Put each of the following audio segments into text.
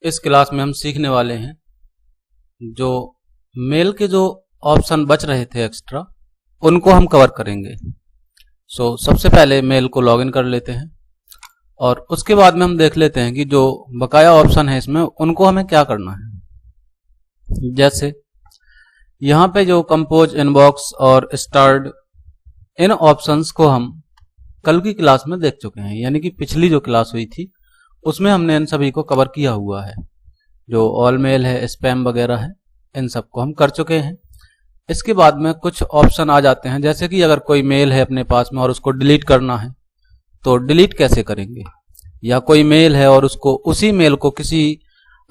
इस क्लास में हम सीखने वाले हैं जो मेल के जो ऑप्शन बच रहे थे एक्स्ट्रा, उनको हम कवर करेंगे। सबसे पहले मेल को लॉगिन कर लेते हैं और उसके बाद में हम देख लेते हैं कि जो बकाया ऑप्शन है इसमें उनको हमें क्या करना है। जैसे यहाँ पे जो कंपोज, इनबॉक्स और स्टार्ट, इन ऑप्शंस को हम कल की क्लास में देख चुके हैं, यानी कि पिछली जो क्लास हुई थी उसमें हमने इन सभी को कवर किया हुआ है। जो ऑल मेल है, स्पैम वगैरह है, इन सबको हम कर चुके हैं। इसके बाद में कुछ ऑप्शन आ जाते हैं, जैसे कि अगर कोई मेल है अपने पास में और उसको डिलीट करना है तो डिलीट कैसे करेंगे, या कोई मेल है और उसको उसी मेल को किसी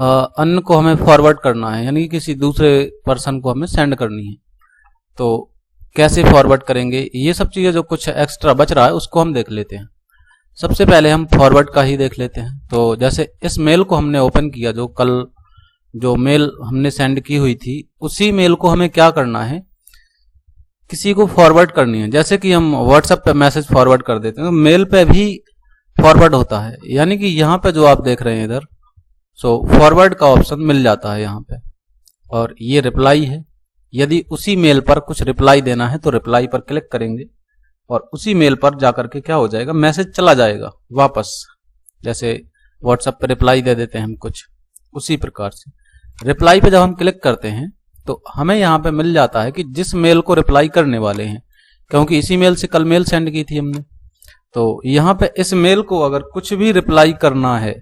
अन्य को हमें फॉरवर्ड करना है, यानी कि किसी दूसरे पर्सन को हमें सेंड करनी है, तो कैसे फॉरवर्ड करेंगे। ये सब चीजें जो कुछ एक्स्ट्रा बच रहा है उसको हम देख लेते हैं। सबसे पहले हम फॉरवर्ड का ही देख लेते हैं। तो जैसे इस मेल को हमने ओपन किया, जो कल जो मेल हमने सेंड की हुई थी, उसी मेल को हमें क्या करना है, किसी को फॉरवर्ड करनी है। जैसे कि हम व्हाट्सएप पे मैसेज फॉरवर्ड कर देते हैं तो मेल पे भी फॉरवर्ड होता है, यानी कि यहाँ पे जो आप देख रहे हैं इधर, फॉरवर्ड का ऑप्शन मिल जाता है यहाँ पे। और ये रिप्लाई है, यदि उसी मेल पर कुछ रिप्लाई देना है तो रिप्लाई पर क्लिक करेंगे और उसी मेल पर जाकर के क्या हो जाएगा, मैसेज चला जाएगा वापस। जैसे व्हाट्सएप पे रिप्लाई दे देते हैं हम कुछ, उसी प्रकार से रिप्लाई पे जब हम क्लिक करते हैं तो हमें यहाँ पे मिल जाता है कि जिस मेल को रिप्लाई करने वाले हैं, क्योंकि इसी मेल से कल मेल सेंड की थी हमने, तो यहाँ पे इस मेल को अगर कुछ भी रिप्लाई करना है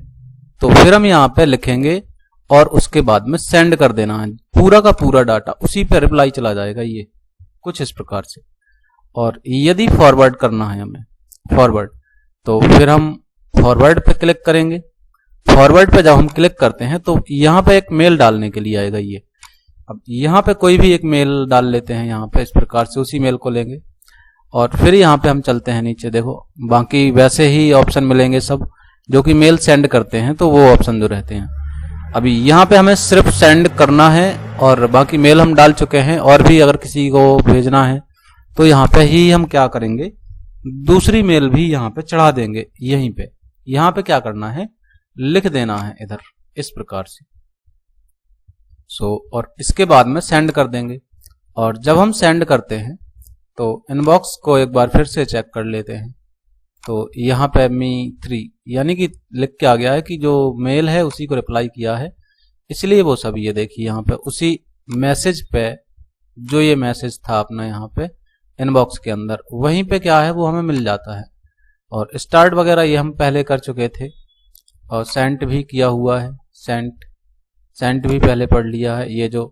तो फिर हम यहाँ पे लिखेंगे और उसके बाद में सेंड कर देना है। पूरा का पूरा डाटा उसी पे रिप्लाई चला जाएगा, ये कुछ इस प्रकार से। और यदि फॉरवर्ड करना है हमें फॉरवर्ड, तो फिर हम फॉरवर्ड पे क्लिक करेंगे। फॉरवर्ड पे जब हम क्लिक करते हैं तो यहाँ पे एक मेल डालने के लिए आएगा ये। अब यहाँ पे कोई भी एक मेल डाल लेते हैं, यहाँ पे इस प्रकार से उसी मेल को लेंगे और फिर यहाँ पे हम चलते हैं नीचे। देखो बाकी वैसे ही ऑप्शन मिलेंगे सब, जो कि मेल सेंड करते हैं तो वो ऑप्शन जो रहते हैं। अभी यहाँ पे हमें सिर्फ सेंड करना है और बाकी मेल हम डाल चुके हैं। और भी अगर किसी को भेजना है तो यहाँ पे ही हम क्या करेंगे, दूसरी मेल भी यहाँ पे चढ़ा देंगे। यहीं पे यहाँ पे क्या करना है, लिख देना है इधर इस प्रकार से। और इसके बाद में सेंड कर देंगे। और जब हम सेंड करते हैं तो इनबॉक्स को एक बार फिर से चेक कर लेते हैं। तो यहाँ पे me3 यानी कि लिख के आ गया है कि जो मेल है उसी को रिप्लाई किया है, इसलिए वो सब ये देखिए यहाँ पे उसी मैसेज पे जो ये मैसेज था अपना यहाँ पे इनबॉक्स के अंदर, वहीं पे क्या है वो हमें मिल जाता है। और स्टार्ट वगैरह ये हम पहले कर चुके थे और सेंट भी किया हुआ है, सेंट भी पहले पढ़ लिया है। ये जो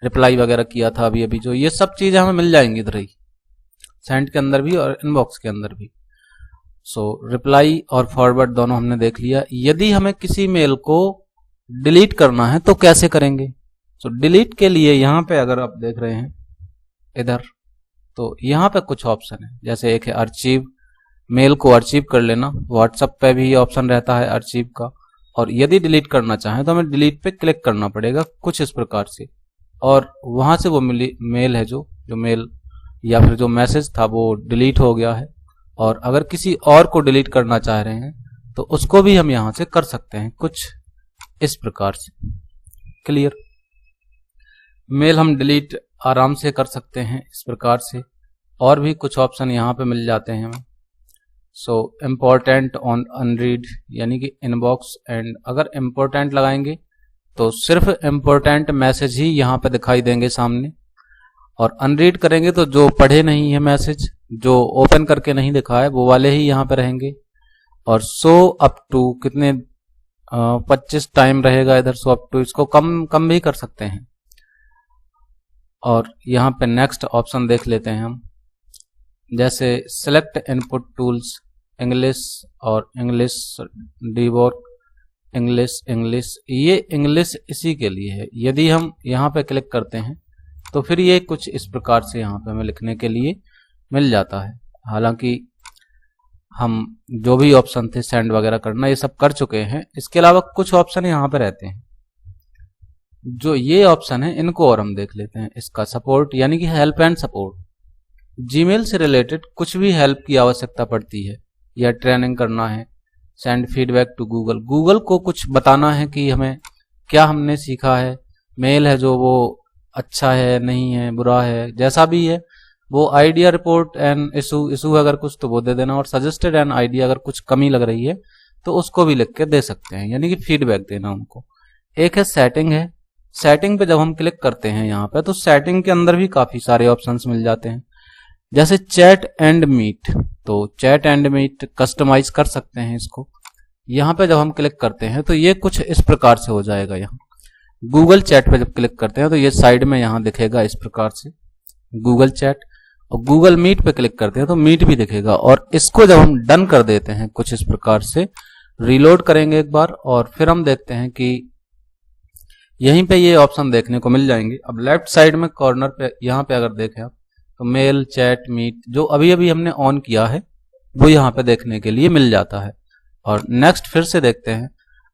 रिप्लाई वगैरह किया था अभी जो, ये सब चीजें हमें मिल जाएंगी इधर ही, सेंट के अंदर भी और इनबॉक्स के अंदर भी। रिप्लाई और फॉरवर्ड दोनों हमने देख लिया। यदि हमें किसी मेल को डिलीट करना है तो कैसे करेंगे। डिलीट के लिए यहाँ पे अगर आप देख रहे हैं इधर, तो यहाँ पे कुछ ऑप्शन है। जैसे एक है अर्चीव, मेल को अर्चीव कर लेना। व्हाट्सएप पे भी ऑप्शन रहता है अर्चीव का। और यदि डिलीट करना चाहें तो हमें डिलीट पे क्लिक करना पड़ेगा कुछ इस प्रकार से, और वहां से वो मेल है जो मेल या फिर जो मैसेज था वो डिलीट हो गया है। और अगर किसी और को डिलीट करना चाह रहे हैं तो उसको भी हम यहां से कर सकते हैं कुछ इस प्रकार से। क्लियर, मेल हम डिलीट आराम से कर सकते हैं इस प्रकार से। और भी कुछ ऑप्शन यहाँ पे मिल जाते हैं हमें। इम्पोर्टेंट ऑन अनरीड, यानी कि इनबॉक्स एंड, अगर इम्पोर्टेंट लगाएंगे तो सिर्फ इम्पोर्टेंट मैसेज ही यहाँ पे दिखाई देंगे सामने, और अनरीड करेंगे तो जो पढ़े नहीं है मैसेज, जो ओपन करके नहीं दिखा है, वो वाले ही यहाँ पे रहेंगे। और शो अप टू कितने 25 टाइम रहेगा इधर शो अप टू, इसको कम भी कर सकते हैं। और यहाँ पे नेक्स्ट ऑप्शन देख लेते हैं हम। जैसे सेलेक्ट इनपुट टूल्स, इंग्लिश और इंग्लिश डिवोर्क, इंग्लिश, ये इंग्लिश इसी के लिए है। यदि हम यहाँ पे क्लिक करते हैं तो फिर ये कुछ इस प्रकार से यहाँ पे हमें लिखने के लिए मिल जाता है। हालांकि हम जो भी ऑप्शन थे सेंड वगैरह करना, ये सब कर चुके हैं। इसके अलावा कुछ ऑप्शन यहाँ पे रहते हैं। जो ये ऑप्शन है इनको और हम देख लेते हैं। इसका सपोर्ट, यानी कि हेल्प एंड सपोर्ट, जीमेल से रिलेटेड कुछ भी हेल्प की आवश्यकता पड़ती है या ट्रेनिंग करना है, send feedback to Google, Google को कुछ बताना है कि हमें क्या हमने सीखा है, मेल है जो वो अच्छा है नहीं है बुरा है जैसा भी है वो आइडिया रिपोर्ट एंड इशू अगर कुछ तो वो दे देना, और सजेस्टेड एंड आइडिया अगर कुछ कमी लग रही है तो उसको भी लिख के दे सकते हैं, यानी कि फीडबैक देना उनको। एक है सेटिंग है, सेटिंग पे जब हम क्लिक करते हैं यहाँ पे तो सेटिंग के अंदर भी काफी सारे ऑप्शंस मिल जाते हैं, जैसे चैट एंड मीट। तो चैट एंड मीट कस्टमाइज कर सकते हैं इसको। यहाँ पे जब हम क्लिक करते हैं तो ये कुछ इस प्रकार से हो जाएगा। यहाँ गूगल चैट पे जब क्लिक करते हैं तो ये साइड में यहाँ दिखेगा इस प्रकार से गूगल चैट, और गूगल मीट पे क्लिक करते हैं तो मीट भी दिखेगा। और इसको जब हम डन कर देते हैं कुछ इस प्रकार से, रीलोड करेंगे एक बार और फिर हम देखते हैं कि यहीं पे ये ऑप्शन देखने को मिल जाएंगे। अब लेफ्ट साइड में कॉर्नर पे यहाँ पे अगर देखें आप तो मेल चैट मीट जो अभी अभी हमने ऑन किया है वो यहाँ पे देखने के लिए मिल जाता है। और नेक्स्ट फिर से देखते हैं,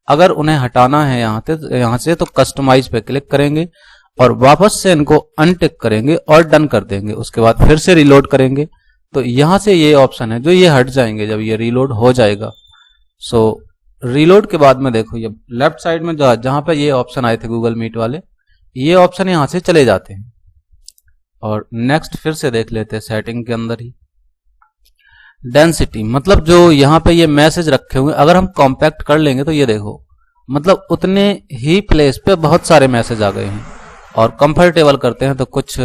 अगर उन्हें हटाना है यहाँ से तो कस्टमाइज पे क्लिक करेंगे और वापस से इनको अनटिक करेंगे और डन कर देंगे। उसके बाद फिर से रीलोड करेंगे तो यहाँ से ये ऑप्शन है जो ये हट जाएंगे जब ये रीलोड हो जाएगा। सो रीलोड के बाद में देखो ये लेफ्ट साइड में जहां पे ये ऑप्शन आए थे गूगल मीट वाले, ये ऑप्शन यहां से चले जाते हैं। और नेक्स्ट फिर से देख लेते हैं सेटिंग के अंदर ही डेंसिटी, मतलब जो यहाँ पे ये मैसेज रखे हुए अगर हम कॉम्पैक्ट कर लेंगे तो ये देखो मतलब उतने ही प्लेस पे बहुत सारे मैसेज आ गए हैं। और कंफर्टेबल करते हैं तो कुछ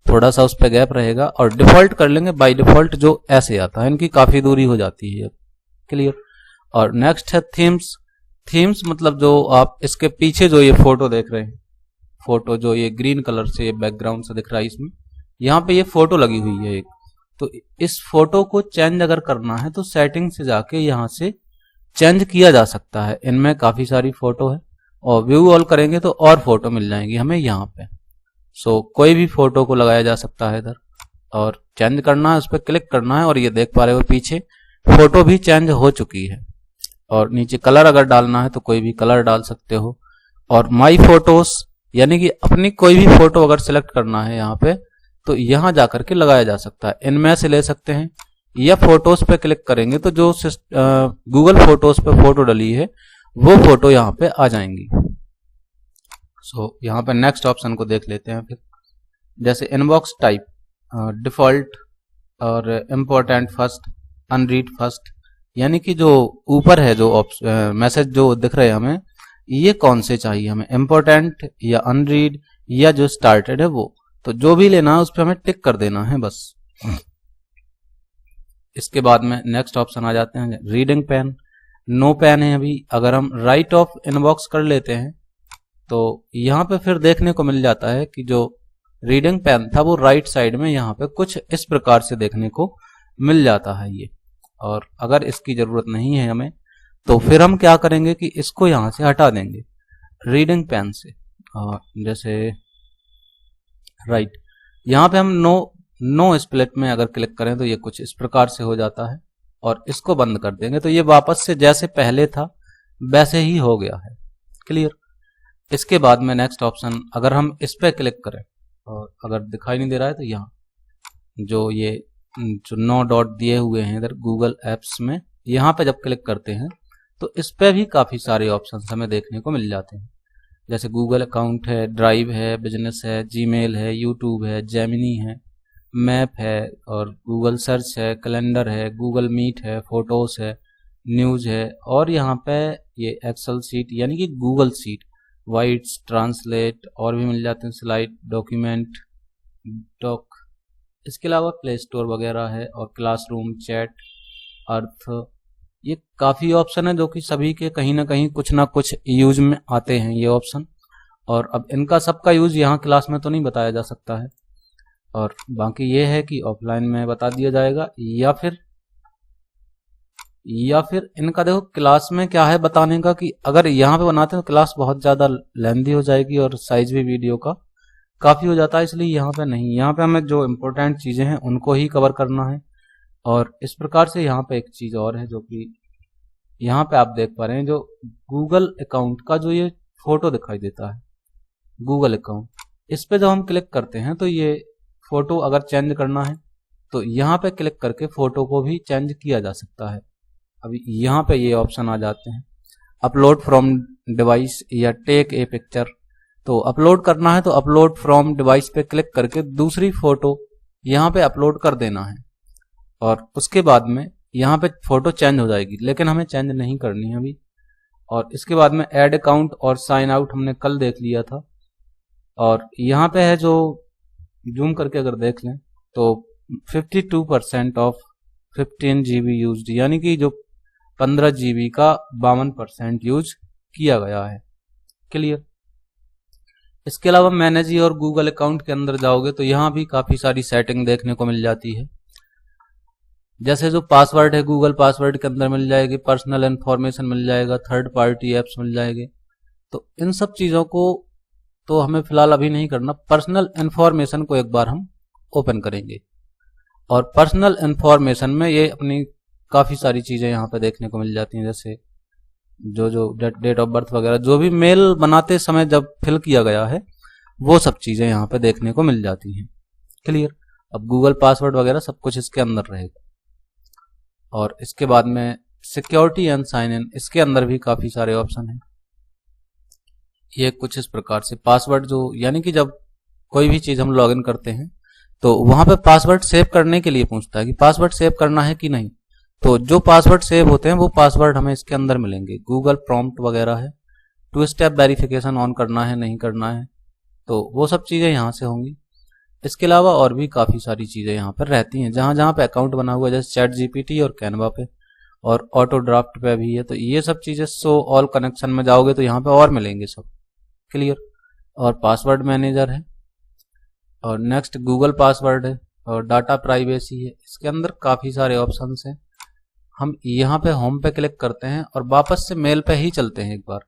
थोड़ा सा उस पर गैप रहेगा, और डिफॉल्ट कर लेंगे बाय डिफॉल्ट जो ऐसे आता है, इनकी काफी दूरी हो जाती है। क्लियर। और नेक्स्ट है थीम्स। थीम्स मतलब जो आप इसके पीछे जो ये फोटो देख रहे हैं, फोटो जो ये ग्रीन कलर से ये बैकग्राउंड से दिख रहा है, इसमें यहाँ पे ये फोटो लगी हुई है एक, तो इस फोटो को चेंज अगर करना है तो सेटिंग से जाके यहाँ से चेंज किया जा सकता है। इनमें काफी सारी फोटो है और व्यू ऑल करेंगे तो और फोटो मिल जाएंगी हमें यहाँ पे। सो कोई भी फोटो को लगाया जा सकता है इधर, और चेंज करना है उस पर क्लिक करना है और ये देख पा रहे हो पीछे फोटो भी चेंज हो चुकी है। और नीचे कलर अगर डालना है तो कोई भी कलर डाल सकते हो। और माई फोटोज यानी कि अपनी कोई भी फोटो अगर सिलेक्ट करना है यहाँ पे तो यहाँ जाकर के लगाया जा सकता है, इनमें से ले सकते हैं, या फोटोज पे क्लिक करेंगे तो जो गूगल फोटोज पे फोटो डली है वो फोटो यहाँ पे आ जाएंगी। सो यहाँ पे नेक्स्ट ऑप्शन को देख लेते हैं फिर, जैसे इनबॉक्स टाइप, डिफॉल्ट और इम्पोर्टेंट फर्स्ट, अनरीड फर्स्ट, यानी कि जो ऊपर है जो मैसेज जो दिख रहे हैं हमें ये कौन से चाहिए हमें, इम्पोर्टेंट या अनरीड या जो स्टार्टेड है वो, तो जो भी लेना है उस पर हमें टिक कर देना है बस। इसके बाद में नेक्स्ट ऑप्शन आ जाते हैं रीडिंग पेन। नो पेन है अभी, अगर हम राइट ऑफ इनबॉक्स कर लेते हैं तो यहाँ पे फिर देखने को मिल जाता है कि जो रीडिंग पेन था वो राइट साइड में यहाँ पे कुछ इस प्रकार से देखने को मिल जाता है ये। और अगर इसकी जरूरत नहीं है हमें तो फिर हम क्या करेंगे कि इसको यहाँ से हटा देंगे रीडिंग पेन से। जैसे राइट यहाँ पे हम नो स्प्लिट में अगर क्लिक करें तो ये कुछ इस प्रकार से हो जाता है, और इसको बंद कर देंगे तो ये वापस से जैसे पहले था वैसे ही हो गया है। क्लियर। इसके बाद में नेक्स्ट ऑप्शन अगर हम इस पे क्लिक करें और अगर दिखाई नहीं दे रहा है तो यहाँ जो ये जो 9 डॉट दिए हुए हैं इधर गूगल एप्स में, यहाँ पे जब क्लिक करते हैं तो इस पे भी काफी सारे ऑप्शन हमें देखने को मिल जाते हैं, जैसे गूगल अकाउंट है, ड्राइव है, बिजनेस है, जीमेल है, यूट्यूब है, जेमिनी है, मैप है, और गूगल सर्च है, कैलेंडर है, गूगल मीट है, फोटोज है, न्यूज है, और यहाँ पे ये एक्सेल सीट यानी कि गूगल सीट, वाइट्स, ट्रांसलेट और भी मिल जाते हैं, स्लाइड, डॉक्यूमेंट, डॉक। इसके अलावा प्ले स्टोर वगैरह है, और क्लासरूम, चैट, अर्थ, ये काफ़ी ऑप्शन है जो कि सभी के कहीं ना कुछ यूज में आते हैं ये ऑप्शन। और अब इनका सबका यूज यहाँ क्लास में तो नहीं बताया जा सकता है, और बाकी ये है कि ऑफलाइन में बता दिया जाएगा, या फिर इनका देखो क्लास में क्या है बताने का कि अगर यहाँ पे बनाते हैं तो क्लास बहुत ज़्यादा लेंथी हो जाएगी और साइज भी वीडियो का काफ़ी हो जाता है, इसलिए यहाँ पे नहीं, यहाँ पे हमें जो इम्पोर्टेंट चीज़ें हैं उनको ही कवर करना है। और इस प्रकार से यहाँ पे एक चीज़ और है जो कि यहाँ पे आप देख पा रहे हैं, जो गूगल अकाउंट का जो ये फोटो दिखाई देता है गूगल अकाउंट, इस पे जब हम क्लिक करते हैं तो ये फोटो अगर चेंज करना है तो यहाँ पे क्लिक करके फोटो को भी चेंज किया जा सकता है। अभी यहाँ पे ये ऑप्शन आ जाते हैं, अपलोड फ्रॉम डिवाइस या टेक ए पिक्चर। तो अपलोड करना है तो अपलोड फ्रॉम डिवाइस पे क्लिक करके दूसरी फोटो यहाँ पे अपलोड कर देना है, और उसके बाद में यहाँ पे फोटो चेंज हो जाएगी, लेकिन हमें चेंज नहीं करनी है अभी। और इसके बाद में ऐड अकाउंट और साइन आउट हमने कल देख लिया था, और यहाँ पे है जो जूम करके अगर देख लें तो 52% ऑफ 15 GB यूज, यानी कि जो 15 GB का 52% यूज किया गया है। क्लियर। इसके अलावा मैनेज और गूगल अकाउंट के अंदर जाओगे तो यहाँ भी काफी सारी सेटिंग देखने को मिल जाती है। जैसे जो पासवर्ड है गूगल पासवर्ड के अंदर मिल जाएगी, पर्सनल इन्फॉर्मेशन मिल जाएगा, थर्ड पार्टी एप्स मिल जाएंगे। तो इन सब चीजों को तो हमें फिलहाल अभी नहीं करना। पर्सनल इन्फॉर्मेशन को एक बार हम ओपन करेंगे, और पर्सनल इन्फॉर्मेशन में ये अपनी काफी सारी चीजें यहाँ पे देखने को मिल जाती हैं, जैसे जो डेट ऑफ बर्थ वगैरह जो भी मेल बनाते समय जब फिल किया गया है वो सब चीजें यहाँ पे देखने को मिल जाती हैं। क्लियर। अब गूगल पासवर्ड वगैरह सब कुछ इसके अंदर रहेगा। और इसके बाद में सिक्योरिटी एंड साइन इन, इसके अंदर भी काफी सारे ऑप्शन हैं। ये कुछ इस प्रकार से पासवर्ड जो, यानी कि जब कोई भी चीज हम लॉगिन करते हैं तो वहां पे पासवर्ड सेव करने के लिए पूछता है कि पासवर्ड सेव करना है कि नहीं। तो जो पासवर्ड सेव होते हैं वो पासवर्ड हमें इसके अंदर मिलेंगे। गूगल प्रॉम्प्ट वगैरह है, 2 स्टेप वेरिफिकेशन ऑन करना है नहीं करना है, तो वो सब चीजें यहाँ से होंगी। इसके अलावा और भी काफी सारी चीजें यहाँ पर रहती हैं जहां जहां पे अकाउंट बना हुआ है, जैसे चैट जीपीटी और कैनवा पे और ऑटो ड्राफ्ट पे भी है। तो ये सब चीजें सो ऑल कनेक्शन में जाओगे तो यहाँ पे और मिलेंगे सब। क्लियर। और पासवर्ड मैनेजर है, और नेक्स्ट गूगल पासवर्ड है, और डाटा प्राइवेसी है। इसके अंदर काफी सारे ऑप्शन हैं। हम यहाँ पे होम पे क्लिक करते हैं और वापस से मेल पे ही चलते हैं एक बार।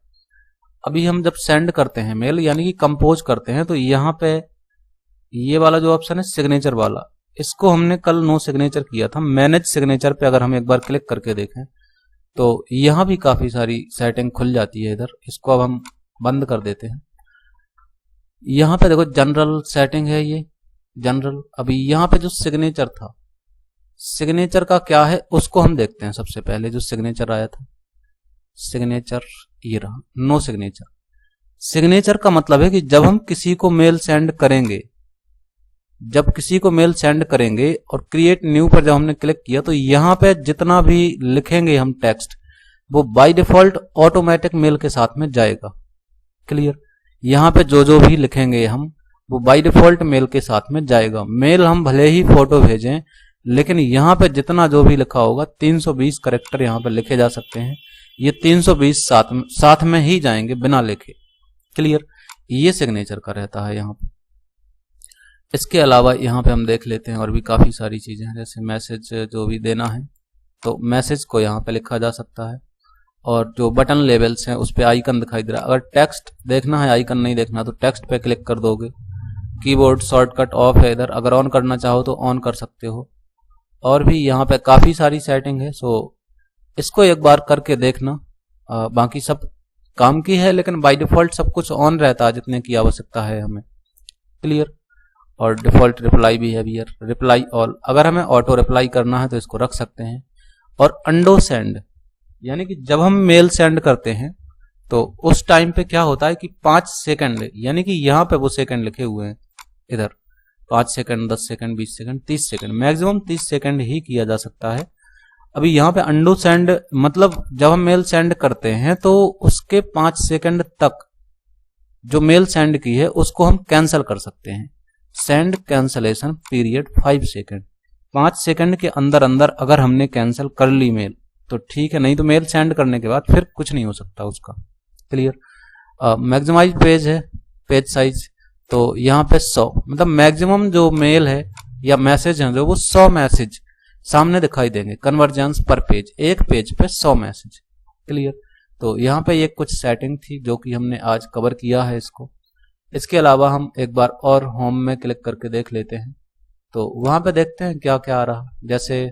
अभी हम जब सेंड करते हैं मेल, यानी कि कंपोज करते हैं, तो यहाँ पे ये वाला जो ऑप्शन है सिग्नेचर वाला, इसको हमने कल नो सिग्नेचर किया था। मैनेज सिग्नेचर पे अगर हम एक बार क्लिक करके देखें तो यहाँ भी काफी सारी सेटिंग खुल जाती है इधर। इसको अब हम बंद कर देते हैं। यहाँ पे देखो जनरल सेटिंग है, ये जनरल। अभी यहाँ पे जो सिग्नेचर था, सिग्नेचर का क्या है उसको हम देखते हैं। सबसे पहले जो सिग्नेचर आया था, सिग्नेचर ये रहा, नो सिग्नेचर। सिग्नेचर का मतलब है कि जब हम किसी को मेल सेंड करेंगे, जब किसी को मेल सेंड करेंगे और क्रिएट न्यू पर जब हमने क्लिक किया तो यहाँ पे जितना भी लिखेंगे हम टेक्स्ट, वो बाय डिफॉल्ट ऑटोमेटिक मेल के साथ में जाएगा। क्लियर। यहाँ पे जो भी लिखेंगे हम, वो बाय डिफॉल्ट मेल के साथ में जाएगा। मेल हम भले ही फोटो भेजें, लेकिन यहाँ पे जितना जो भी लिखा होगा 320 करेक्टर यहाँ पे लिखे जा सकते हैं। ये 320 साथ में ही जाएंगे बिना लिखे। क्लियर। ये सिग्नेचर का रहता है यहाँ पे। इसके अलावा यहाँ पे हम देख लेते हैं और भी काफी सारी चीजें हैं, जैसे मैसेज जो भी देना है तो मैसेज को यहाँ पे लिखा जा सकता है। और जो बटन लेबल्स हैं उस पे आइकन दिखाई दे रहा है। अगर टेक्स्ट देखना है, आइकन नहीं देखना, तो टेक्स्ट पे क्लिक कर दोगे। कीबोर्ड शॉर्टकट ऑफ है इधर, अगर ऑन करना चाहो तो ऑन कर सकते हो। और भी यहाँ पे काफी सारी सेटिंग है, सो इसको एक बार करके देखना। बाकी सब काम की है, लेकिन बाय डिफॉल्ट सब कुछ ऑन रहता है जितने की आवश्यकता है हमें। क्लियर। और डिफॉल्ट रिप्लाई भी है भैया, रिप्लाई ऑल। अगर हमें ऑटो रिप्लाई करना है तो इसको रख सकते हैं। और अंडो सेंड, यानी कि जब हम मेल सेंड करते हैं तो उस टाइम पे क्या होता है कि 5 सेकंड, यानी कि यहाँ पे वो सेकंड लिखे हुए हैं इधर, 5 second, 10 second, 20 second, 30 second, maximum 30 second ही किया जा सकता है। अभी यहाँ पे अंडो सेंड मतलब जब हम मेल सेंड करते हैं तो उसके 5 सेकंड तक जो मेल सेंड की है उसको हम कैंसिल कर सकते हैं। Send cancellation period 5 second. 5 second के अंदर अंदर अगर हमने कैंसिल कर ली मेल तो ठीक है, नहीं तो मेल सेंड करने के बाद फिर कुछ नहीं हो सकता उसका। क्लियर। मैक्सिमाइज पेज है, पेज साइज, तो यहाँ पे 100 मतलब मैक्सिमम जो मेल है या मैसेज है जो वो 100 मैसेज सामने दिखाई देंगे। कन्वर्जेंस पर पेज, एक पेज पे 100 मैसेज। क्लियर। तो यहाँ पे ये कुछ सेटिंग थी जो कि हमने आज कवर किया है इसको। इसके अलावा हम एक बार और होम में क्लिक करके देख लेते हैं, तो वहां पे देखते हैं क्या क्या आ रहा। जैसे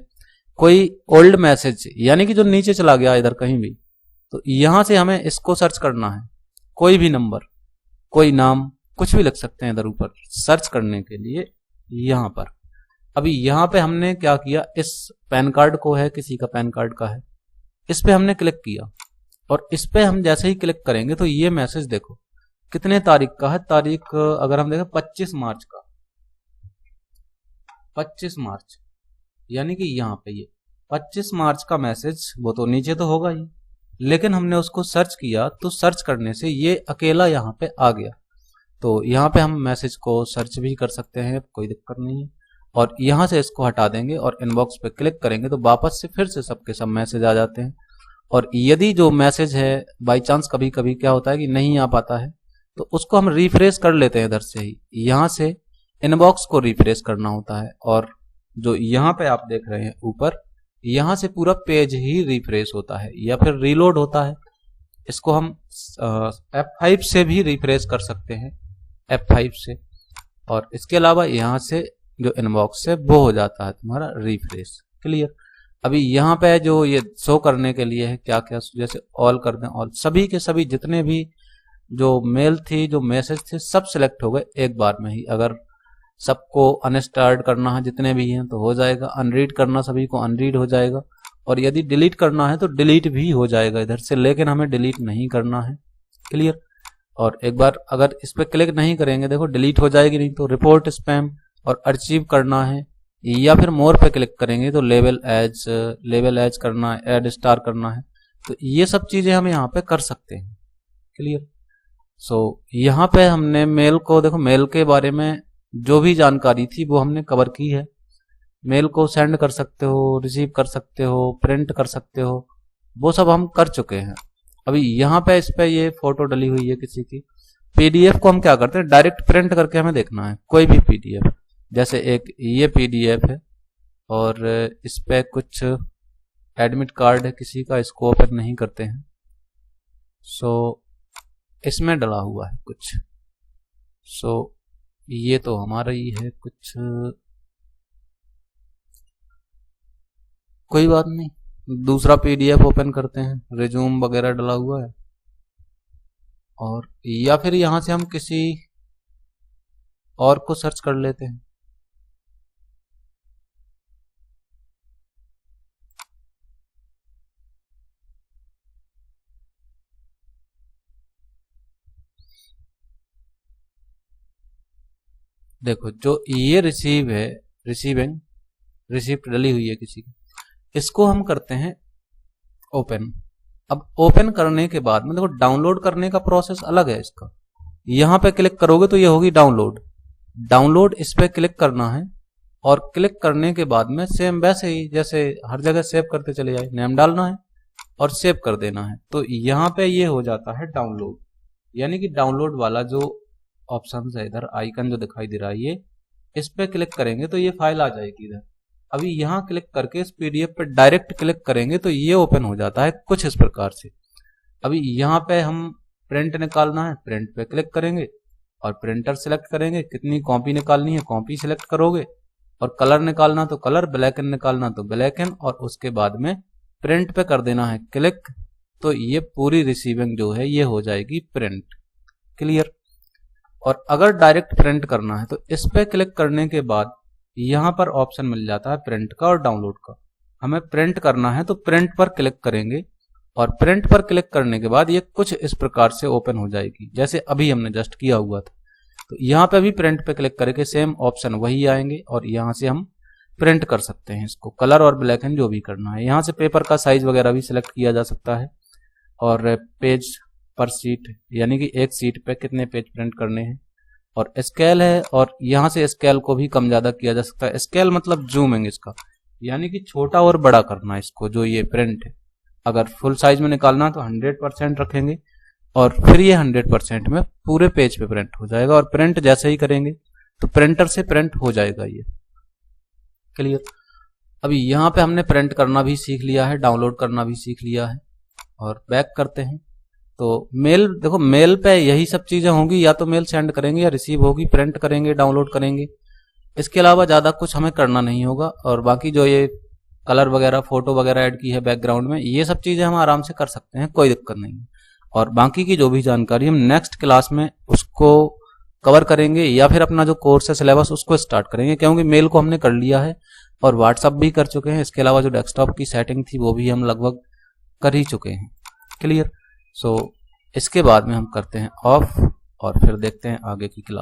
कोई ओल्ड मैसेज, यानी कि जो नीचे चला गया इधर कहीं भी, तो यहां से हमें इसको सर्च करना है। कोई भी नंबर, कोई नाम, कुछ भी लिख सकते हैं इधर ऊपर सर्च करने के लिए यहां पर। अभी यहां पे हमने क्या किया, इस पैन कार्ड को है, किसी का पैन कार्ड का है, इस पे हमने क्लिक किया और इस पे हम जैसे ही क्लिक करेंगे तो ये मैसेज देखो कितने तारीख का है। तारीख अगर हम देखें 25 मार्च का, 25 मार्च, यानी कि यहाँ पे ये 25 मार्च का मैसेज वो तो नीचे तो होगा ही, लेकिन हमने उसको सर्च किया तो सर्च करने से ये अकेला यहाँ पे आ गया। तो यहाँ पे हम मैसेज को सर्च भी कर सकते हैं, कोई दिक्कत नहीं है। और यहाँ से इसको हटा देंगे और इनबॉक्स पे क्लिक करेंगे तो वापस से फिर से सबके सब मैसेज आ जाते हैं। और यदि जो मैसेज है बाई चांस कभी कभी क्या होता है कि नहीं आ पाता है तो उसको हम रिफ्रेश कर लेते हैं इधर से ही। यहाँ से इनबॉक्स को रिफ्रेश करना होता है और जो यहाँ पे आप देख रहे हैं ऊपर, यहाँ से पूरा पेज ही रिफ्रेश होता है या फिर रीलोड होता है। इसको हम F5 से भी रिफ्रेश कर सकते हैं, F5 से। और इसके अलावा यहाँ से जो इनबॉक्स है वो हो जाता है तुम्हारा रिफ्रेश। क्लियर। अभी यहाँ पे जो ये शो करने के लिए है क्या क्या, जैसे ऑल कर दें, ऑल, सभी के सभी जितने भी जो मेल थी, जो मैसेज थे, सब सिलेक्ट हो गए एक बार में ही। अगर सबको अनस्टार्ट करना है जितने भी हैं तो हो जाएगा, अनरीड करना सभी को अनरीड हो जाएगा, और यदि डिलीट करना है तो डिलीट भी हो जाएगा इधर से, लेकिन हमें डिलीट नहीं करना है। क्लियर। और एक बार अगर इस पर क्लिक नहीं करेंगे देखो डिलीट हो जाएगी, नहीं तो रिपोर्ट स्पैम और अर्चीव करना है, या फिर मोर पे क्लिक करेंगे तो लेबल एज करना है, ऐड स्टार करना है। तो ये सब चीजें हम यहाँ पे कर सकते हैं। क्लियर। सो यहाँ पे हमने मेल को, देखो मेल के बारे में जो भी जानकारी थी वो हमने कवर की है। मेल को सेंड कर सकते हो, रिसीव कर सकते हो, प्रिंट कर सकते हो, वो सब हम कर चुके हैं। अभी यहाँ पे इस पे ये फोटो डली हुई है किसी की। पीडीएफ को हम क्या करते हैं, डायरेक्ट प्रिंट करके हमें देखना है कोई भी पीडीएफ। जैसे एक ये पीडीएफ है और इस पे कुछ एडमिट कार्ड है किसी का, इसको ओपन नहीं करते हैं। सो इसमें डला हुआ है कुछ। सो ये तो हमारा ही है कुछ, कोई बात नहीं, दूसरा पीडीएफ ओपन करते हैं, रिज्यूम वगैरह डला हुआ है। और या फिर यहां से हम किसी और को सर्च कर लेते हैं। देखो जो ये रिसीव है, रिसिप्ट डली हुई है किसी की, इसको हम करते हैं ओपन। अब ओपन करने के बाद में देखो डाउनलोड करने का प्रोसेस अलग है इसका। यहां पे क्लिक करोगे तो ये होगी डाउनलोड, इस पे क्लिक करना है और क्लिक करने के बाद में सेम वैसे ही जैसे हर जगह सेव करते चले जाए, नेम डालना है और सेव कर देना है। तो यहाँ पे ये हो जाता है डाउनलोड, यानी कि डाउनलोड वाला जो ऑप्शन है इधर आइकन जो दिखाई दे रहा है, ये इस पे क्लिक करेंगे तो ये फाइल आ जाएगी इधर। अभी यहाँ क्लिक करके इस पीडीएफ पे डायरेक्ट क्लिक करेंगे तो ये ओपन हो जाता है कुछ इस प्रकार से। अभी यहाँ पे हम प्रिंट निकालना है, प्रिंट पे क्लिक करेंगे और प्रिंटर सिलेक्ट करेंगे, कितनी कॉपी निकालनी है कॉपी सिलेक्ट करोगे, और कलर निकालना तो कलर, ब्लैक एंड निकालना तो ब्लैक एंड, और उसके बाद में प्रिंट पे कर देना है क्लिक। तो ये पूरी रिसीविंग जो है ये हो जाएगी प्रिंट। क्लियर। और अगर डायरेक्ट प्रिंट करना है तो इस पे क्लिक करने के बाद यहां पर ऑप्शन मिल जाता है प्रिंट का और डाउनलोड का। हमें प्रिंट करना है तो प्रिंट पर क्लिक करेंगे और प्रिंट पर क्लिक करने के बाद ये कुछ इस प्रकार से ओपन हो जाएगी जैसे अभी हमने जस्ट किया हुआ था। तो यहाँ पे भी प्रिंट पे क्लिक करके सेम ऑप्शन वही आएंगे और यहाँ से हम प्रिंट कर सकते हैं इसको, कलर और ब्लैक एंड जो भी करना है। यहाँ से पेपर का साइज वगैरह भी सिलेक्ट किया जा सकता है, और पेज पर सीट यानी कि एक सीट पे कितने पेज प्रिंट करने हैं, और स्केल है, और यहाँ से स्केल को भी कम ज्यादा किया जा सकता है। स्केल मतलब जूमिंग इसका, यानी कि छोटा और बड़ा करना इसको। जो ये प्रिंट है अगर फुल साइज में निकालना तो 100% रखेंगे और फिर ये 100% में पूरे पेज पे प्रिंट हो जाएगा, और प्रिंट जैसे ही करेंगे तो प्रिंटर से प्रिंट हो जाएगा ये। क्लियर। अभी यहाँ पे हमने प्रिंट करना भी सीख लिया है, डाउनलोड करना भी सीख लिया है, और बैक करते हैं। तो मेल, देखो मेल पे यही सब चीजें होंगी, या तो मेल सेंड करेंगे या रिसीव होगी, प्रिंट करेंगे, डाउनलोड करेंगे, इसके अलावा ज्यादा कुछ हमें करना नहीं होगा। और बाकी जो ये कलर वगैरह, फोटो वगैरह ऐड की है बैकग्राउंड में, ये सब चीजें हम आराम से कर सकते हैं, कोई दिक्कत नहीं है। और बाकी की जो भी जानकारी हम नेक्स्ट क्लास में उसको कवर करेंगे, या फिर अपना जो कोर्स है सिलेबस उसको स्टार्ट करेंगे, क्योंकि मेल को हमने कर लिया है और व्हाट्सअप भी कर चुके हैं। इसके अलावा जो डेस्कटॉप की सेटिंग थी वो भी हम लगभग कर ही चुके हैं। क्लियर। सो इसके बाद में हम करते हैं ऑफ और फिर देखते हैं आगे की क्लास।